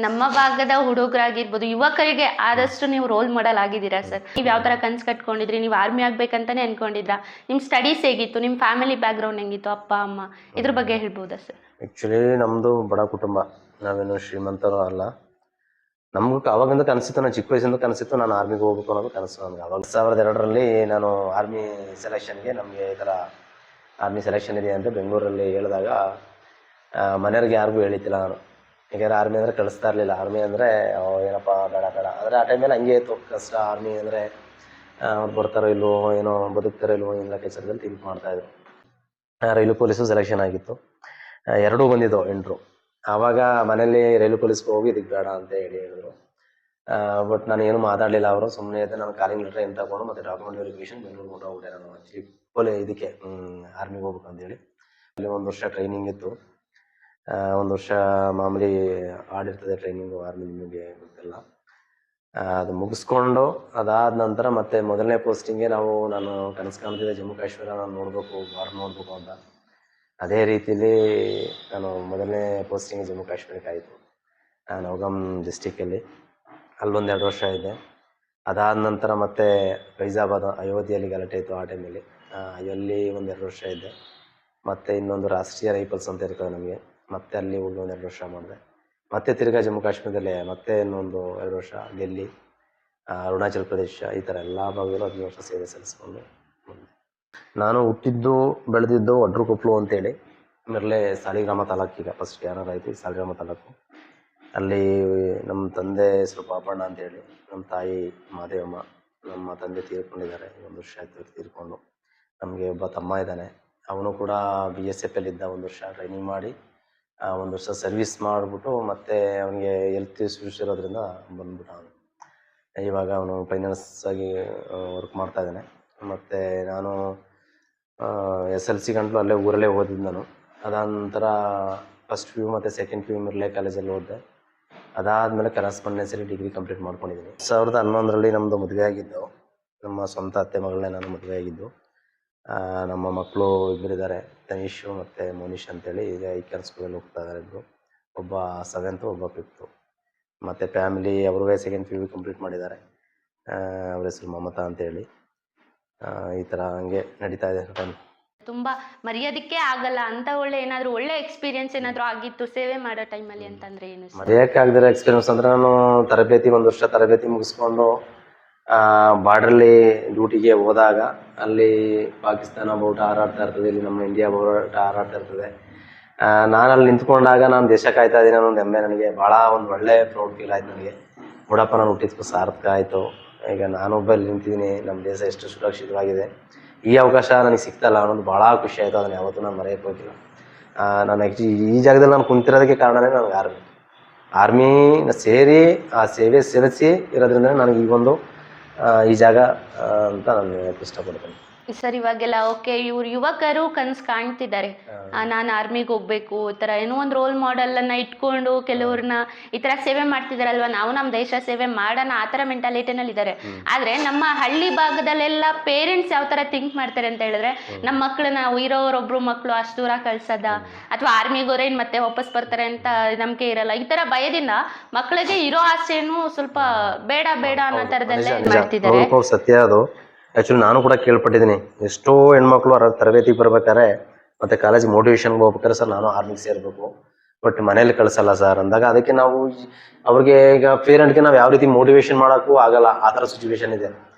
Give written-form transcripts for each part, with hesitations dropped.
ನಮ್ಮ ಭಾಗದ ಹುಡುಗರಾಗಿರ್ಬೋದು, ಯುವಕರಿಗೆ ಆದಷ್ಟು ನೀವು ರೋಲ್ ಮಾಡೆಲ್ ಆಗಿದ್ದೀರಾ ಸರ್. ನೀವು ಯಾವ ಥರ ಕನ್ಸು ಕಟ್ಕೊಂಡಿದ್ರಿ? ನೀವು ಆರ್ಮಿ ಆಗ್ಬೇಕಂತಾನೆ ಅನ್ಕೊಂಡಿದ್ರಾ? ನಿಮ್ಮ ಸ್ಟಡೀಸ್ ಹೇಗಿತ್ತು? ನಿಮ್ಮ ಫ್ಯಾಮಿಲಿ ಬ್ಯಾಕ್ಗ್ರೌಂಡ್ ಹೆಂಗಿತ್ತು? ಅಪ್ಪ ಅಮ್ಮ ಇದ್ರ ಬಗ್ಗೆ ಹೇಳ್ಬೋದಾ ಸರ್? ಆ್ಯಕ್ಚುಲಿ ನಮ್ಮದು ಬಡ ಕುಟುಂಬ, ನಾವೇನು ಶ್ರೀಮಂತರು ಅಲ್ಲ. ನಮಗೂ ಅವಾಗಿಂದ ಕನಸಿತ್ತು, ನಾನು ಚಿಕ್ಕ ವಯಸ್ಸಿಂದ ಕನಸಿತ್ತು ನಾನು ಆರ್ಮಿಗೆ ಹೋಗ್ಬೇಕು ಅನ್ನೋದು ಕನಸು ನನಗೆ. ಅವಾಗ 2002ರಲ್ಲಿ ನಾನು ಆರ್ಮಿ ಸೆಲೆಕ್ಷನ್ಗೆ, ನಮಗೆ ಈ ಥರ ಆರ್ಮಿ ಸೆಲೆಕ್ಷನ್ ಇದೆ ಅಂತ ಬೆಂಗಳೂರಲ್ಲಿ ಹೇಳಿದಾಗ ಮನೆಯವ್ರಿಗೆ ಯಾರಿಗೂ ಹೇಳಿದ್ದಿಲ್ಲ ನಾನು. ಯಾಕೆಂದರೆ ಆರ್ಮಿ ಅಂದರೆ ಕಳಿಸ್ತಾ ಇರಲಿಲ್ಲ. ಆರ್ಮಿ ಅಂದರೆ ಏನಪ್ಪ ಬೇಡ ಬೇಡ ಅಂದರೆ ಆ ಟೈಮಲ್ಲಿ ಹಂಗೆ ಇತ್ತು ಕಷ್ಟ. ಆರ್ಮಿ ಅಂದರೆ ಅವ್ರು ಬರ್ತಾರೋ ಇಲ್ವೋ, ಏನೋ ಬದುಕ್ತಾರೋ ಇಲ್ವೋ ಇಲ್ಲ ಕೆಲಸದಲ್ಲಿ ಥಿಂಕ್ ಮಾಡ್ತಾಯಿದ್ರು. ರೈಲ್ವೆ ಪೊಲೀಸು ಸೆಲೆಕ್ಷನ್ ಆಗಿತ್ತು, ಎರಡೂ ಬಂದಿದ್ದವು ಎಂಟ್ರು. ಆವಾಗ ಮನೇಲಿ ರೈಲ್ವೆ ಪೊಲೀಸ್ಗೆ ಹೋಗಿ ಇದಕ್ಕೆ ಬೇಡ ಅಂತ ಹೇಳಿದರು. ಬಟ್ ನಾನು ಏನು ಮಾತಾಡಲಿಲ್ಲ. ಅವರು ಸುಮ್ಮನೆ ಇದ್ದೆ. ನಾನು ಕಾಲಿಂಗ್ ಲೆಟ್ರ್ ಏನು ತಗೊಂಡು ಮತ್ತು ಡಾಕ್ಯುಮೆಂಟ್ ವೆರಿಫಿಕೇಷನ್ ಬೆಂಗಳೂರಿಗೆ ಹೊರಟೋಗ್ಬಿಟ್ಟೆ ನಾನು. ಆ್ಯಕ್ಚುಲಿ ಇದಕ್ಕೆ ಆರ್ಮಿಗೆ ಹೋಗ್ಬೇಕು ಅಂತೇಳಿ. ಅಲ್ಲಿ 1 ವರ್ಷ ಟ್ರೈನಿಂಗ್ ಇತ್ತು. 1 ವರ್ಷ ಮಾಮೂಲಿ ಆಡಿರ್ತದೆ ಟ್ರೈನಿಂಗು, ಆರ್ಮಿ ನಿಮಗೆ ಗೊತ್ತಿಲ್ಲ. ಅದು ಮುಗಿಸ್ಕೊಂಡು ಅದಾದ ನಂತರ ಮತ್ತೆ ಮೊದಲನೇ ಪೋಸ್ಟಿಂಗ್ಗೆ ನಾನು ಕನಸು ಕಾಣ್ತಿದ್ದೆ, ಜಮ್ಮು ಕಾಶ್ಮೀರ ನಾನು ನೋಡಬೇಕು, ಬಾರ್ಡರ್ ನೋಡಬೇಕು ಅಂತ. ಅದೇ ರೀತಿಲಿ ನಾನು ಮೊದಲನೇ ಪೋಸ್ಟಿಂಗ್ ಜಮ್ಮು ಕಾಶ್ಮೀರಕ್ಕೆ ಆಯಿತು, ನವಗಾಮ್ ಡಿಸ್ಟಿಕ್ಕಲ್ಲಿ. ಅಲ್ಲೊಂದು 2 ವರ್ಷ ಇದ್ದೆ. ಅದಾದ ನಂತರ ಮತ್ತೆ ಫೈಜಾಬಾದ್ ಅಯೋಧ್ಯೆಯಲ್ಲಿ ಗಲಾಟೆ ಇತ್ತು ಆ ಟೈಮಲ್ಲಿ, ಅಲ್ಲಿ 1-2 ವರ್ಷ ಇದ್ದೆ. ಮತ್ತು ಇನ್ನೊಂದು ರಾಷ್ಟ್ರೀಯ ರೈಫಲ್ಸ್ ಅಂತ ಇರ್ತದೆ ನಮಗೆ, ಮತ್ತೆ ಅಲ್ಲಿ ಹೋಗಿ 1-2 ವರ್ಷ ಮಾಡಿದೆ. ಮತ್ತೆ ತಿರ್ಗಾ ಜಮ್ಮು ಕಾಶ್ಮೀರದಲ್ಲೇ ಮತ್ತೆ ಇನ್ನೊಂದು 2 ವರ್ಷ, ಡೆಲ್ಲಿ, ಅರುಣಾಚಲ್ ಪ್ರದೇಶ, ಈ ಥರ ಎಲ್ಲ ಭಾಗದಲ್ಲೂ 15 ವರ್ಷ ಸೇವೆ ಸಲ್ಲಿಸ್ಕೊಂಡು ಬಂದೆ. ನಾನು ಹುಟ್ಟಿದ್ದು ಬೆಳೆದಿದ್ದು ಒಡ್ರಕೊಪ್ಪಲು ಅಂತೇಳಿ, ಆಮೇಲೆ ಸಾಲಿಗ್ರಾಮ ತಾಲೂಕು. ಈಗ ಫಸ್ಟ್ ಕ್ಯಾನರ್ ಆಯಿತು ಸಾಲಿಗ್ರಾಮ ತಾಲೂಕು. ಅಲ್ಲಿ ನಮ್ಮ ತಂದೆ ಹೆಸರು ಪಾಪಣ್ಣ ಅಂತೇಳಿ, ನಮ್ಮ ತಾಯಿ ಮಾದೇವಮ್ಮ. ನಮ್ಮ ತಂದೆ ತೀರ್ಕೊಂಡಿದ್ದಾರೆ, 1 ವರ್ಷ ಆಯಿತು ತೀರ್ಕೊಂಡು. ನಮಗೆ ಒಬ್ಬ ತಮ್ಮ ಇದ್ದಾನೆ, ಅವನು ಕೂಡ BSF ಇದ್ದ. 1 ವರ್ಷ ಟ್ರೈನಿಂಗ್ ಮಾಡಿ 1 ವರ್ಷ ಸರ್ವಿಸ್ ಮಾಡಿಬಿಟ್ಟು ಮತ್ತೆ ಅವನಿಗೆ ಹೆಲ್ತ್ ಇಶ್ಯೂಸ್ ಇರೋದ್ರಿಂದ ಬಂದ್ಬಿಟ್ಟ ಅವನು. ಇವಾಗ ಅವನು ಫೈನಾನ್ಸ್ ಆಗಿ ವರ್ಕ್ ಮಾಡ್ತಾ ಇದ್ದಾನೆ. ಮತ್ತು ನಾನು SLC ಗಂಟಲು ಅಲ್ಲೇ ಊರಲ್ಲೇ ಓದಿದ್ದು ನಾನು. ಅದಾದ ನಂತರ ಫಸ್ಟ್ PU ಮತ್ತು ಸೆಕೆಂಡ್ PU ಮಿರ್ಲೆ ಕಾಲೇಜಲ್ಲಿ ಓದಿದೆ. ಅದಾದಮೇಲೆ ಕರೆಸ್ಪಾಂಡೆನ್ಸಲ್ಲಿ ಡಿಗ್ರಿ ಕಂಪ್ಲೀಟ್ ಮಾಡ್ಕೊಂಡಿದ್ದೀನಿ. 2011ರಲ್ಲಿ ನಮ್ಮದು ಮದುವೆ ಆಗಿದ್ದು, ನಮ್ಮ ಸ್ವಂತ ಅತ್ತೆ ಮಗಳನ್ನೇ ನಾನು ಮದುವೆ ಆಗಿದ್ದು. ನಮ್ಮ ಮಕ್ಕಳು ಇಬ್ಬರಿದ್ದಾರೆ, ತನೀಶು ಮತ್ತು ಮೋನಿಶ್ ಅಂತೇಳಿ. ಈಗ ಐಕ್ಯರ್ ಸ್ಕೂಲಲ್ಲಿ ಹೋಗ್ತಾ ಇದ್ದಾರೆ ಇಬ್ಬರು, ಒಬ್ಬ 7th, ಒಬ್ಬ 5th. ಮತ್ತು ಫ್ಯಾಮಿಲಿ ಅವ್ರಿಗೆ ಸೆಕೆಂಡ್ PU ಕಂಪ್ಲೀಟ್ ಮಾಡಿದ್ದಾರೆ. ಅವ್ರ ಹೆಸರು ಮಮತಾ ಅಂತೇಳಿ. ಈ ಥರ ಹಂಗೆ ನಡೀತಾ ಇದೆ ಟೈಮ್. ತುಂಬ ಮರೆಯೋದಕ್ಕೆ ಆಗಲ್ಲ ಅಂತ ಏನಾದರೂ ಒಳ್ಳೆ ಎಕ್ಸ್ಪೀರಿಯನ್ಸ್ ಏನಾದರೂ ಆಗಿತ್ತು ಸೇವೆ ಮಾಡೋ ಟೈಮಲ್ಲಿ ಅಂತಂದರೆ ಏನು? ಮರೆಯೋಕ್ಕಾಗದಿರೋ ಎಕ್ಸ್ಪೀರಿಯನ್ಸ್ ಅಂದರೆ, ನಾನು ತರಬೇತಿ 1 ವರ್ಷ ತರಬೇತಿ ಮುಗಿಸ್ಕೊಂಡು ಬಾರ್ಡ್ರಲ್ಲಿ ಡ್ಯೂಟಿಗೆ ಹೋದಾಗ ಅಲ್ಲಿ ಪಾಕಿಸ್ತಾನ ಬೋಟ್ ಹಾರಾಡ್ತಾ ಇರ್ತದೆ, ಇಲ್ಲಿ ನಮ್ಮ ಇಂಡಿಯಾ ಬೋಟ್ ಹಾರಾಡ್ತಾ ಇರ್ತದೆ. ನಾನು ಅಲ್ಲಿ ನಿಂತ್ಕೊಂಡಾಗ ನಾನು ದೇಶ ಕಾಯ್ತಾ ಇದ್ದೀನಿ ಅನ್ನೋ ಒಂದು ಹೆಮ್ಮೆ ನನಗೆ. ಭಾಳ ಒಂದು ಒಳ್ಳೆ ಪ್ರೌಡ್ ಫೀಲ್ ಆಯ್ತು ನನಗೆ. ನೋಡಪ್ಪ, ನಾನು ಹುಟ್ಟಿದ್ಕು ಸಾರ್ಥಕ ಆಯಿತು. ಈಗ ನಾನೊಬ್ಬ ಇಲ್ಲಿ ನಿಂತಿದ್ದೀನಿ, ನಮ್ಮ ದೇಶ ಎಷ್ಟು ಸುರಕ್ಷಿತವಾಗಿದೆ, ಈ ಅವಕಾಶ ನನಗೆ ಸಿಗ್ತಲ್ಲ ಅನ್ನೋದು ಭಾಳ ಖುಷಿ ಆಯಿತು. ಅದನ್ನು ಯಾವತ್ತೂ ನಾನು ಮರೆಯೋಕ್ಕೆ ಹೋಗಿಲ್ಲ. ನಾನು ಆ್ಯಕ್ಚುಲಿ ಈ ಜಾಗದಲ್ಲಿ ನಾನು ಕುಂತಿರೋದಕ್ಕೆ ಕಾರಣವೇ ನನಗೆ ಆರ್ಮಿನ ಸೇರಿ ಆ ಸೇವೆ ಸಲ್ಲಿಸಿ ಇರೋದ್ರಿಂದ ನನಗೆ ಈ ಜಾಗ ಅಂತ ನಾನು ಹೇಳಕ್ಕೆ ಇಷ್ಟಪಡ್ತೇನೆ. ಸರ್, ಇವಾಗೆಲ್ಲ ಓಕೆ, ಯುವಕರು ಕನಸು ಕಾಣ್ತಿದ್ದಾರೆ, ನಾನು ಆರ್ಮಿಗೆ ಹೋಗ್ಬೇಕು, ಈ ಥರ ಏನೋ ಒಂದು ರೋಲ್ ಮಾಡೆಲನ್ನು ಇಟ್ಕೊಂಡು ಕೆಲವ್ರನ್ನ ಈ ಥರ ಸೇವೆ ಮಾಡ್ತಿದ್ದಾರಲ್ವ, ನಾವು ನಮ್ಮ ದೇಶ ಸೇವೆ ಮಾಡೋಣ ಆ ಥರ ಮೆಂಟಾಲಿಟಿನಲ್ಲಿ ಇದ್ದಾರೆ. ಆದರೆ ನಮ್ಮ ಹಳ್ಳಿ ಭಾಗದಲ್ಲೆಲ್ಲ ಪೇರೆಂಟ್ಸ್ ಯಾವ ಥರ ಥಿಂಕ್ ಮಾಡ್ತಾರೆ ಅಂತ ಹೇಳಿದ್ರೆ, ನಮ್ಮ ಮಕ್ಕಳನ್ನ ಇರೋರೊಬ್ರು ಮಕ್ಕಳು ಅಷ್ಟು ದೂರ ಕಳ್ಸೋದ, ಅಥವಾ ಆರ್ಮಿಗೆ ಹೋದ್ರೆ ಇನ್ನು ಮತ್ತೆ ವಾಪಸ್ ಬರ್ತಾರೆ ಅಂತ ನಂಬಿಕೆ ಇರಲ್ಲ. ಈ ಥರ ಭಯದಿಂದ ಮಕ್ಕಳಿಗೆ ಇರೋ ಆಸೆನೂ ಸ್ವಲ್ಪ ಬೇಡ ಬೇಡ ಅನ್ನೋ ಥರದಲ್ಲೇ ಮಾಡ್ತಿದ್ದಾರೆ. ಸತ್ಯ ಅದು. ಆ್ಯಕ್ಚುಲಿ ನಾನು ಕೂಡ ಕೇಳ್ಪಟ್ಟಿದ್ದೀನಿ, ಎಷ್ಟೋ ಹೆಣ್ಮಕ್ಳು ತರಬೇತಿಗೆ ಬರ್ಬೇಕಾದ್ರೆ ಮತ್ತು ಕಾಲೇಜ್ ಮೋಟಿವೇಶನ್ಗೆ ಹೋಗ್ಬೇಕಾದ್ರೆ, ಸರ್ ನಾನು ಆರ್ಮಿಗೆ ಸೇರಬೇಕು ಬಟ್ ಮನೇಲಿ ಕಳಿಸಲ್ಲ ಸರ್ ಅಂದಾಗ, ಅದಕ್ಕೆ ನಾವು ಅವ್ರಿಗೆ ಈಗ ಪೇರೆಂಟ್ಗೆ ನಾವು ಯಾವ ರೀತಿ ಮೋಟಿವೇಶನ್ ಮಾಡೋಕ್ಕೂ ಆಗಲ್ಲ. ಆ ಥರ ಸಿಚುವೇಶನ್ ಇದೆ.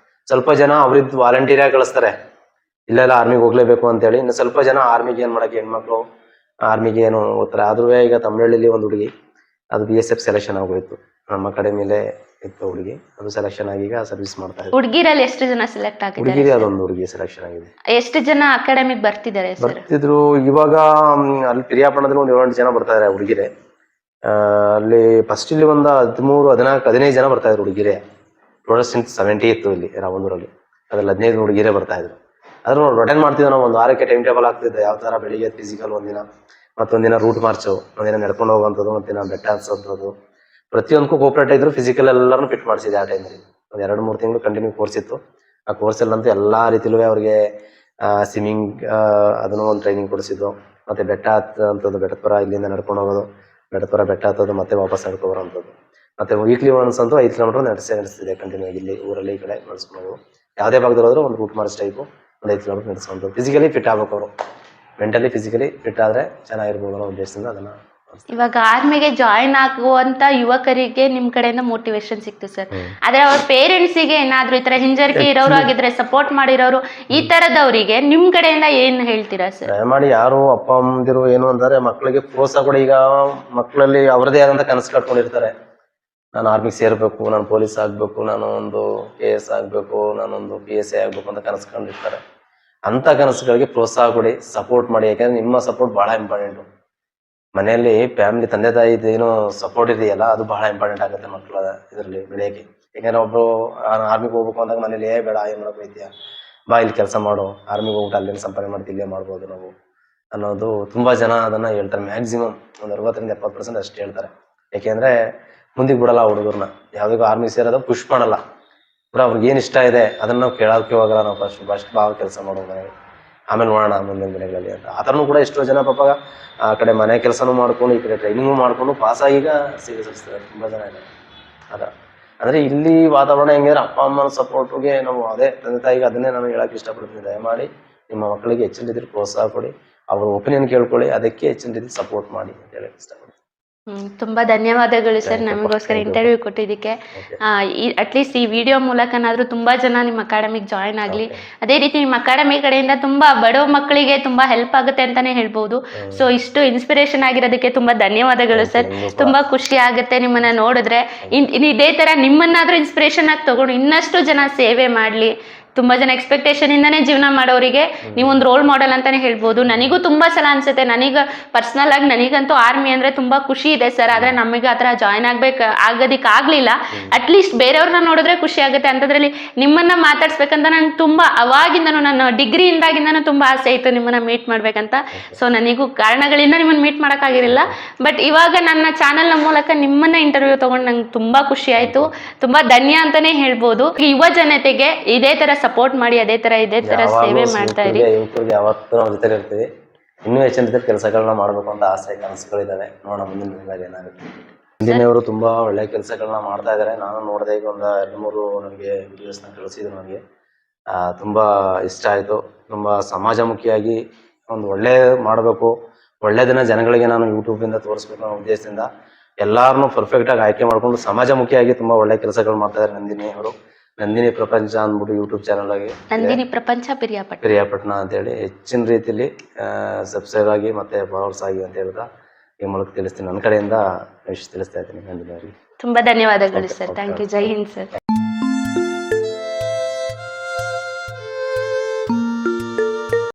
ಸ್ವಲ್ಪ ಜನ ಅವ್ರದ್ದು ವಾಲಂಟಿಯರಾಗಿ ಕಳಿಸ್ತಾರೆ, ಇಲ್ಲೆಲ್ಲ ಆರ್ಮಿಗೆ ಹೋಗ್ಲೇಬೇಕು ಅಂತೇಳಿ. ಇನ್ನು ಸ್ವಲ್ಪ ಜನ ಆರ್ಮಿಗೆ ಏನು ಮಾಡೋಕ್ಕೆ ಹೆಣ್ಮಕ್ಳು ಆರ್ಮಿಗೆ ಏನು ಓದ್ತಾರೆ. ಆದ್ರೂ ಈಗ ತಮಿಳಹಳ್ಳಿಲಿ ಒಂದು ಹುಡುಗಿ, ಅದು BSF ಸೆಲೆಕ್ಷನ್ ಆಗೋಯ್ತು. ನಮ್ಮ ಅಕಾಡೆಮಿಲೇ ಇತ್ತು ಹುಡುಗಿ, ಅದು ಸೆಲೆಕ್ಷನ್ ಆಗಿ ಈಗ ಸರ್ವಿಸ್ ಮಾಡ್ತಾ ಇದ್ದಾರೆ. ಹುಡುಗಿರಲ್ಲಿ ಎಷ್ಟು ಜನ ಸೆಲೆಕ್ಟ್ ಆಗಿದ್ದಾರೆ? ಹುಡುಗಿರಿ ಅದೊಂದು ಹುಡುಗಿ ಸೆಲೆಕ್ಷನ್ ಆಗಿದೆ. ಎಷ್ಟು ಜನ ಅಕಾಡೆಮಿಗೆ ಬರ್ತಿದ್ರು? ಇವಾಗ ಅಲ್ಲಿ ಪಿರಿಯಾಪಟ್ಟಣದಲ್ಲಿ ಒಂದು 7 ಜನ ಬರ್ತಾ ಇದ್ದಾರೆ ಹುಡುಗಿರೆ. ಅಲ್ಲಿ ಫಸ್ಟ್ ಇಲ್ಲಿ ಒಂದು 13, 14, 15 ಜನ ಬರ್ತಾ ಇದ್ರು ಹುಡುಗಿರೆ. ಟೋಟಲ್ 70 ಇತ್ತು ಇಲ್ಲಿ ರಾಮಂದೂರಲ್ಲಿ. ಅದ್ರಲ್ಲಿ 15 ಹುಡುಗಿರೆ ಬರ್ತಾ ಇದ್ರು. ಅದ್ರ ರೊಟೇನ್ ಮಾಡ್ತಿದ್ದೆ ನಾವು. ಒಂದು ವಾರಕ್ಕೆ ಟೈಮ್ ಟೇಬಲ್ ಆಗ್ತಿದ್ದೆ, ಯಾವ ಥರ ಬೆಳಿಗ್ಗೆ ಫಿಸಿಕಲ್ ಒಂದಿನ, ಮತ್ತೊಂದಿನ ರೂಟ್ ಮಾರ್ಚು, ಒಂದಿನ ನಡ್ಕೊಂಡು ಹೋಗುವಂಥದ್ದು, ಮತ್ತಿನ ಬೆಟ್ಟ ಹತ್ಸೋಂಥದ್ದು. ಪ್ರತಿಯೊಂದಕ್ಕೂ ಕೋಪ್ರೇಟ್ ಇದ್ರು. ಫಿಸಿಕಲ್ ಎಲ್ಲರೂ ಫಿಟ್ ಮಾಡಿಸಿದೆ ಆ ಟೈಮಲ್ಲಿ. ಒಂದು 2-3 ತಿಂಗಳು ಕಂಟಿನ್ಯೂ ಕೋರ್ಸ್ ಇತ್ತು. ಆ ಕೋರ್ಸಲ್ಲಂತೂ ಎಲ್ಲ ರೀತಿಲೂ ಅವ್ರಿಗೆ ಸ್ವಿಮ್ಮಿಂಗ್ ಅದನ್ನು ಒಂದು ಟ್ರೈನಿಂಗ್ ಕೊಡಿಸಿದ್ದು, ಮತ್ತು ಬೆಟ್ಟ ಹತ್ತಂಥದ್ದು, ಬೆಟ್ಟದ ಪರ ಇಲ್ಲಿಂದ ನಡ್ಕೊಂಡು ಹೋಗೋದು, ಬೆಟ್ಟದಪುರ ಬೆಟ್ಟ ಹತ್ತೋದು ಮತ್ತೆ ವಾಪಸ್ ನಡ್ಕೊ ಬರೋಂಥದ್ದು. ಮತ್ತೆ ವೀಕ್ಲಿ ಒನ್ಸ್ ಅಂತೂ 5 ಕಿಲೋಮೀಟರ್ ನಡೆಸ್ತಿದೆ ಕಂಟಿನ್ಯೂ ಆಗಿ. ಇಲ್ಲಿ ಊರಲ್ಲಿ ಈ ಕಡೆ ನಡೆಸ್ಕೊಂಡು ಯಾವುದೇ ಭಾಗದಲ್ಲಿ ಹೋದ್ರೂ ಒಂದು ರೂಟ್ ಮಾರ್ಚ್ ಟೈಪು ಒಂದು 5 ಕಿಲೋಮೀಟರ್ ನಡೆಸುವಂಥದ್ದು. ಫಿಸಿಕಲಿ ಫಿಟ್ ಆಗ್ಬೇಕು ಅವರು, ಮೆಂಟಲಿ ಫಿಸಿಕಲಿ ಫಿಟ್ ಆದರೆ ಚೆನ್ನಾಗಿರ್ಬೋದು ಅನ್ನೋ ಉದ್ದೇಶದಿಂದ ಅದನ್ನು. ಇವಾಗ ಆರ್ಮಿಗೆ ಜಾಯಿನ್ ಆಗುವಂತ ಯುವಕರಿಗೆ ನಿಮ್ ಕಡೆಯಿಂದ ಮೋಟಿವೇಶನ್ ಸಿಕ್ತು ಸರ್. ಆದ್ರೆ ಅವ್ರ ಪೇರೆಂಟ್ಸಿಗೆ ಏನಾದ್ರು ಈ ತರ ಹಿಂಜರಿಕೆ ಇರೋರು ಆಗಿದ್ರೆ, ಸಪೋರ್ಟ್ ಮಾಡಿರೋರು, ಈ ತರದವರಿಗೆ ನಿಮ್ ಕಡೆಯಿಂದ ಏನ್ ಹೇಳ್ತೀರಾ ಸರ್? ದಯಮಾಡಿ ಯಾರು ಅಪ್ಪ ಅಮ್ಮಂದಿರು ಏನು ಅಂತಾರೆ ಮಕ್ಕಳಿಗೆ ಪ್ರೋತ್ಸಾಹ ಕೊಡಿ. ಈಗ ಮಕ್ಕಳಲ್ಲಿ ಅವರದೇ ಆದಂಥ ಕನಸು ಕಟ್ಕೊಂಡಿರ್ತಾರೆ. ನಾನು ಆರ್ಮಿಗೆ ಸೇರಬೇಕು, ನಾನು ಪೊಲೀಸ್ ಆಗಬೇಕು, ನಾನು ಒಂದು KS ಆಗಬೇಕು, ನಾನೊಂದು PSI ಆಗಬೇಕು ಅಂತ ಕನಸು ಕಂಡಿರ್ತಾರೆ. ಅಂಥ ಕನಸುಗಳಿಗೆ ಪ್ರೋತ್ಸಾಹ ಕೊಡಿ, ಸಪೋರ್ಟ್ ಮಾಡಿ. ಯಾಕೆಂದ್ರೆ ನಿಮ್ಮ ಸಪೋರ್ಟ್ ಭಾಳ ಇಂಪಾರ್ಟೆಂಟು. ಮನೆಯಲ್ಲಿ ಫ್ಯಾಮಿಲಿ ತಂದೆ ತಾಯಿ ಏನೋ ಸಪೋರ್ಟ್ ಇದೆಯಲ್ಲ, ಅದು ಬಹಳ ಇಂಪಾರ್ಟೆಂಟ್ ಆಗುತ್ತೆ ಮಕ್ಕಳ ಇದರಲ್ಲಿ ಬೆಳೆಯೋಕ್ಕೆ. ಯಾಕಂದ್ರೆ ಒಬ್ಬರು ಆರ್ಮಿಗೆ ಹೋಗ್ಬೇಕು ಅಂದಾಗ ಮನೇಲಿ ಬೇಡ ಏನು ಮಾಡಕ್ಕೆ ಹೋಗ್ತೀಯ, ಬಾ ಇಲ್ಲಿ ಕೆಲಸ ಮಾಡು, ಆರ್ಮಿಗೆ ಹೋಗ್ಬಿಟ್ಟು ಅಲ್ಲೇನು ಸಂಪಾದನೆ ಮಾಡ್ತೀವಿ, ಇಲ್ಲೇ ಮಾಡ್ಬೋದು ನಾವು ಅನ್ನೋದು ತುಂಬ ಜನ ಅದನ್ನು ಹೇಳ್ತಾರೆ. ಮ್ಯಾಕ್ಸಿಮಮ್ ಒಂದು 60-70% ಅಷ್ಟು ಹೇಳ್ತಾರೆ. ಯಾಕೆಂದರೆ ಮುಂದಕ್ಕೆ ಬಿಡಲ್ಲ ಹುಡುಗರನ್ನ, ಯಾವುದಕ್ಕೂ ಆರ್ಮಿ ಸೇರೋದು ಪುಷ್ ಮಾಡಲ್ಲ. ಪೂರ ಅವ್ರಿಗೆ ಏನು ಇಷ್ಟ ಇದೆ ಅದನ್ನು ನಾವು ಕೇಳೋಕ್ಕೆ ಹೋಗಲ್ಲ. ನಾವು ಫಸ್ಟ್ ಭಾಳ ಕೆಲಸ ಮಾಡೋ ಮನೆಗೆ, ಆಮೇಲೆ ನೋಡೋಣ ಮುಂದಿನ ದಿನಗಳಲ್ಲಿ ಅಂತ. ಆ ಥರನೂ ಕೂಡ ಎಷ್ಟೋ ಜನ ಪಾಪ ಆ ಕಡೆ ಮನೆ ಕೆಲಸನೂ ಮಾಡ್ಕೊಂಡು ಈ ಕಡೆ ಟ್ರೈನಿಂಗು ಮಾಡಿಕೊಂಡು ಪಾಸಾಗೀಗ ಸೇವೆ ಸಲ್ಲಿಸ್ತಾರೆ ತುಂಬ ಜನ ಇದೆ. ಅದ ಅಂದರೆ ಇಲ್ಲಿ ವಾತಾವರಣ ಹೆಂಗಿದ್ರೆ ಅಪ್ಪ ಅಮ್ಮನ ಸಪೋರ್ಟ್ಗೆ ನಾವು ಅದೇ ತಂದೆ ತಾಯಿಗೆ ಅದನ್ನೇ ನಾನು ಹೇಳೋಕ್ಕೆ ಇಷ್ಟಪಡ್ತೀನಿ. ದಯಮಾಡಿ ನಿಮ್ಮ ಮಕ್ಕಳಿಗೆ ಹೆಚ್ಚಿನ ರೀತಿಯಲ್ಲಿ ಪ್ರೋತ್ಸಾಹ ಕೊಡಿ, ಅವ್ರ ಒಪಿನಿಯನ್ ಕೇಳ್ಕೊಳ್ಳಿ, ಅದಕ್ಕೆ ಹೆಚ್ಚಿನ ರೀತಿ ಸಪೋರ್ಟ್ ಮಾಡಿ ಅಂತ ಹೇಳಕ್ಕೆ ಇಷ್ಟಪಡ್ತೀನಿ. ತುಂಬಾ ಧನ್ಯವಾದಗಳು ಸರ್ ನಮಗೋಸ್ಕರ ಇಂಟರ್ವ್ಯೂ ಕೊಟ್ಟಿದ್ದಕ್ಕೆ. ಅಟ್ಲೀಸ್ಟ್ ಈ ವಿಡಿಯೋ ಮೂಲಕನಾದ್ರೂ ತುಂಬಾ ಜನ ನಿಮ್ಮ ಅಕಾಡೆಮಿಗೆ ಜಾಯಿನ್ ಆಗಲಿ. ಅದೇ ರೀತಿ ನಿಮ್ಮ ಅಕಾಡೆಮಿ ಕಡೆಯಿಂದ ತುಂಬಾ ಬಡವ ಮಕ್ಕಳಿಗೆ ತುಂಬಾ ಹೆಲ್ಪ್ ಆಗುತ್ತೆ ಅಂತಾನೆ ಹೇಳ್ಬೋದು. ಸೊ ಇಷ್ಟು ಇನ್ಸ್ಪಿರೇಷನ್ ಆಗಿರೋದಕ್ಕೆ ತುಂಬಾ ಧನ್ಯವಾದಗಳು ಸರ್. ತುಂಬಾ ಖುಷಿ ಆಗುತ್ತೆ ನಿಮ್ಮನ್ನ ನೋಡಿದ್ರೆ. ಇದೇ ತರ ನಿಮ್ಮನ್ನಾದ್ರೂ ಇನ್ಸ್ಪಿರೇಷನ್ ಆಗಿ ತಗೊಂಡು ಇನ್ನಷ್ಟು ಜನ ಸೇವೆ ಮಾಡಲಿ. ತುಂಬ ಜನ ಎಕ್ಸ್ಪೆಕ್ಟೇಷನ್ ಇಂದಾನೇ ಜೀವನ ಮಾಡೋರಿಗೆ ನೀವೊಂದು ರೋಲ್ ಮಾಡೆಲ್ ಅಂತಾನೆ ಹೇಳ್ಬೋದು. ನನಗೂ ತುಂಬ ಸಲ ಅನ್ಸುತ್ತೆ, ಪರ್ಸ್ನಲ್ ಆಗಿ ನನಗಂತೂ ಆರ್ಮಿ ಅಂದರೆ ತುಂಬ ಖುಷಿ ಇದೆ ಸರ್. ಆದರೆ ನಮಗೆ ಆ ಥರ ಜಾಯ್ನ್ ಆಗೋದಕ್ಕೆ ಆಗಲಿಲ್ಲ. ಅಟ್ಲೀಸ್ಟ್ ಬೇರೆಯವ್ರನ್ನ ನೋಡಿದ್ರೆ ಖುಷಿ ಆಗುತ್ತೆ. ಅಂಥದ್ರಲ್ಲಿ ನಿಮ್ಮನ್ನ ಮಾತಾಡ್ಸ್ಬೇಕಂತ ನಂಗೆ ತುಂಬ ಅವಾಗಿಂದನೂ, ನನ್ನ ಡಿಗ್ರಿಯಿಂದಾಗಿಂದನೂ ತುಂಬ ಆಸೆ ಇತ್ತು ನಿಮ್ಮನ್ನ ಮೀಟ್ ಮಾಡ್ಬೇಕಂತ. ಸೊ ನನಗೂ ಕಾರಣಗಳಿಂದ ನಿಮ್ಮನ್ನು ಮೀಟ್ ಮಾಡೋಕ್ಕಾಗಿರಲಿಲ್ಲ. ಬಟ್ ಇವಾಗ ನನ್ನ ಚಾನಲ್ನ ಮೂಲಕ ನಿಮ್ಮನ್ನ ಇಂಟರ್ವ್ಯೂ ತೊಗೊಂಡು ನಂಗೆ ತುಂಬ ಖುಷಿ ಆಯಿತು. ತುಂಬ ಧನ್ಯ ಅಂತಲೇ ಹೇಳ್ಬೋದು. ಯುವ ಜನತೆಗೆ ಇದೇ ಥರ ಸಪೋರ್ಟ್ ಮಾಡಿ, ಇದೇ ತರ ಸೇವೆ ಮಾಡ್ತಾ ಇರಿ. ಯುವಕರಿಗೆ ಯಾವತ್ತೂ ನಾವು ಜೊತೆ ಇರ್ತೀವಿ. ಇನ್ನೂ ಹೆಚ್ಚಿನ ರೀತಿ ಕೆಲಸಗಳನ್ನ ಮಾಡಬೇಕು ಅಂತ ಆಸೆ ಕನಸುಗಳಿದ್ದಾವೆ. ನೋಡೋಣ ಮುಂದಿನ ದಿನಗಳಲ್ಲಿ ಏನಾಗುತ್ತೆ. ಹಿಂದಿನವರು ತುಂಬಾ ಒಳ್ಳೆ ಕೆಲಸಗಳನ್ನ ಮಾಡ್ತಾ ಇದ್ದಾರೆ. ನಾನು ನೋಡಿದೆ, ಈಗ ಒಂದು 2-3 ನನಗೆ ವಿಡಿಯೋಸ್ನ ಕಳಿಸಿದ್ರು. ನನಗೆ ತುಂಬಾ ಇಷ್ಟ ಆಯಿತು. ತುಂಬಾ ಸಮಾಜಮುಖಿಯಾಗಿ ಒಂದು ಒಳ್ಳೆ ಮಾಡಬೇಕು, ಒಳ್ಳೆದನ್ನ ಜನಗಳಿಗೆ ನಾನು ಯೂಟ್ಯೂಬಿಂದ ತೋರಿಸ್ಬೇಕು ಅನ್ನೋ ಉದ್ದೇಶದಿಂದ ಎಲ್ಲಾರನ್ನೂ ಪರ್ಫೆಕ್ಟಾಗಿ ಆಯ್ಕೆ ಮಾಡಿಕೊಂಡು ಸಮಾಜಮುಖಿಯಾಗಿ ತುಂಬಾ ಒಳ್ಳೆ ಕೆಲಸಗಳು ಮಾಡ್ತಾ ಇದ್ದಾರೆ ನಂದಿನಿ ಅವರು. ನಂದಿನಿ ಪ್ರಪಂಚ ಅಂದ್ಬಿಟ್ಟು ಯೂಟ್ಯೂಬ್ ಚಾನಲ್ ಆಗಿ ನಂದಿನಿ ಪ್ರಪಂಚ ಪಿರಿಯಾಪಟ್ಟಣ ಅಂತೇಳಿ ಹೆಚ್ಚಿನ ರೀತಿಯಲ್ಲಿ ಸಬ್ಸ್ಕ್ರೈಬ್ ಆಗಿ ಮತ್ತೆ ಫಾಲೋವರ್ಸ್ ಆಗಿ ಅಂತ ಹೇಳ್ತಾ ಈ ಮೂಲಕ ತಿಳಿಸ್ತೀನಿ. ನನ್ನ ಕಡೆಯಿಂದ ವಿಷಯ ತಿಳಿಸ್ತಾ ಇದ್ದೀನಿ ನಂದಿನಿ ಅವರಿಗೆ. ತುಂಬಾ ಧನ್ಯವಾದಗಳು sir. Thank you. Jai Hind sir.